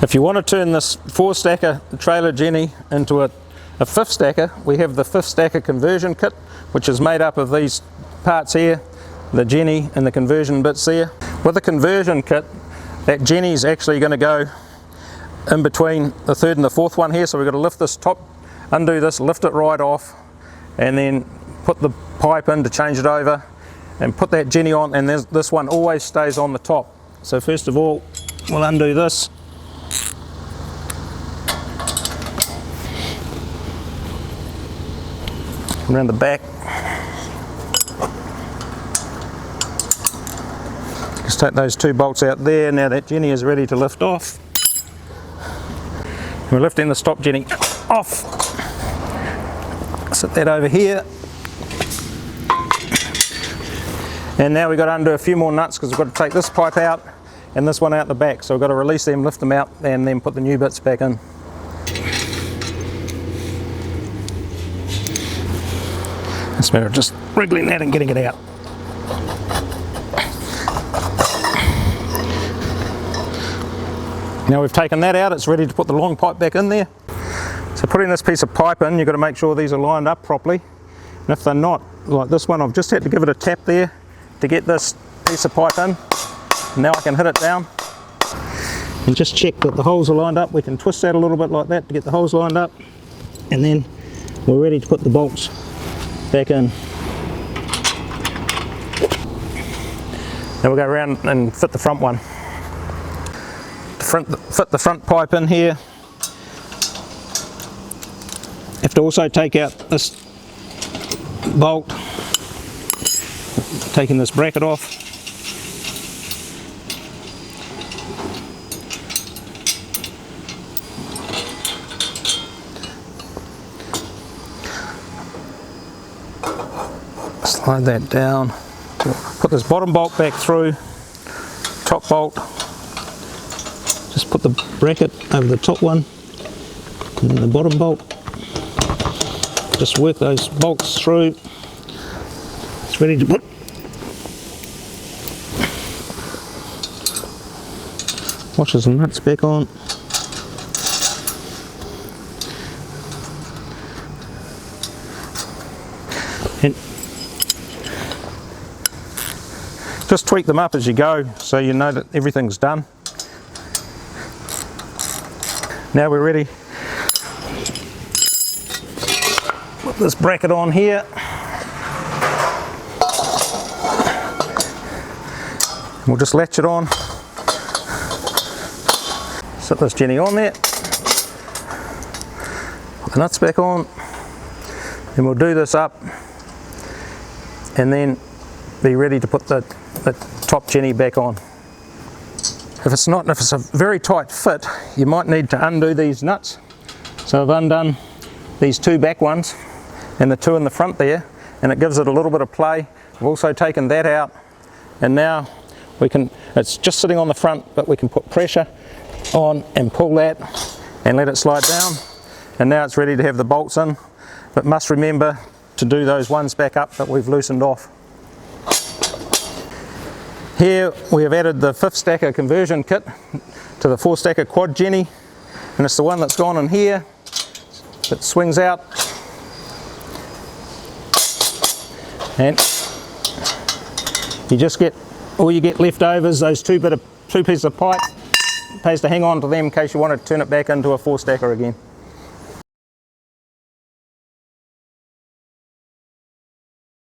If you want to turn this 4-stacker trailer Jenny into a 5th stacker, we have the 5th stacker conversion kit, which is made up of these parts here, the Jenny and the conversion bits there. With the conversion kit, that Jenny is actually going to go in between the 3rd and the 4th one here, so we've got to lift this top, undo this, lift it right off, and then put the pipe in to change it over, and put that Jenny on, and this one always stays on the top. So first of all, we'll undo this. Around the back. Just take those 2 bolts out there. Now that Jenny is ready to lift off. We're lifting the stop Jenny off. Set that over here. And now we've got to undo a few more nuts because we've got to take this pipe out and this one out the back. So we've got to release them, lift them out, and then put the new bits back in. It's a matter of just wriggling that and getting it out. Now we've taken that out, it's ready to put the long pipe back in there. So putting this piece of pipe in, you've got to make sure these are lined up properly. And if they're not, like this one, I've just had to give it a tap there to get this piece of pipe in. And now I can hit it down and just check that the holes are lined up. We can twist that a little bit like that to get the holes lined up, and then we're ready to put the bolts back in. Now we'll go around and fit the front one. To fit the front pipe in here, you have to also take out this bolt, taking this bracket off. Slide that down. Put this bottom bolt back through, top bolt. Just put the bracket over the top one, and then the bottom bolt. Just work those bolts through. It's ready to put. Washers and nuts back on. And just tweak them up as you go so you know that everything's done. Now we're ready. Put this bracket on here. We'll just latch it on. Set this Jenny on there. Put the nuts back on. And we'll do this up and then be ready to put the top Jenny back on. If it's a very tight fit, you might need to undo these nuts. So I've undone these 2 back ones and the 2 in the front there, and it gives it a little bit of play. I've also taken that out, and now it's just sitting on the front, but we can put pressure on and pull that and let it slide down. And now it's ready to have the bolts in, but must remember to do those ones back up that we've loosened off. Here we have added the 5th stacker conversion kit to the 4-stacker Quad Jenny, and it's the one that's gone in here. It swings out, and you just get, all you get left over is those 2 pieces of pipe. It pays to hang on to them in case you want to turn it back into a 4-stacker again.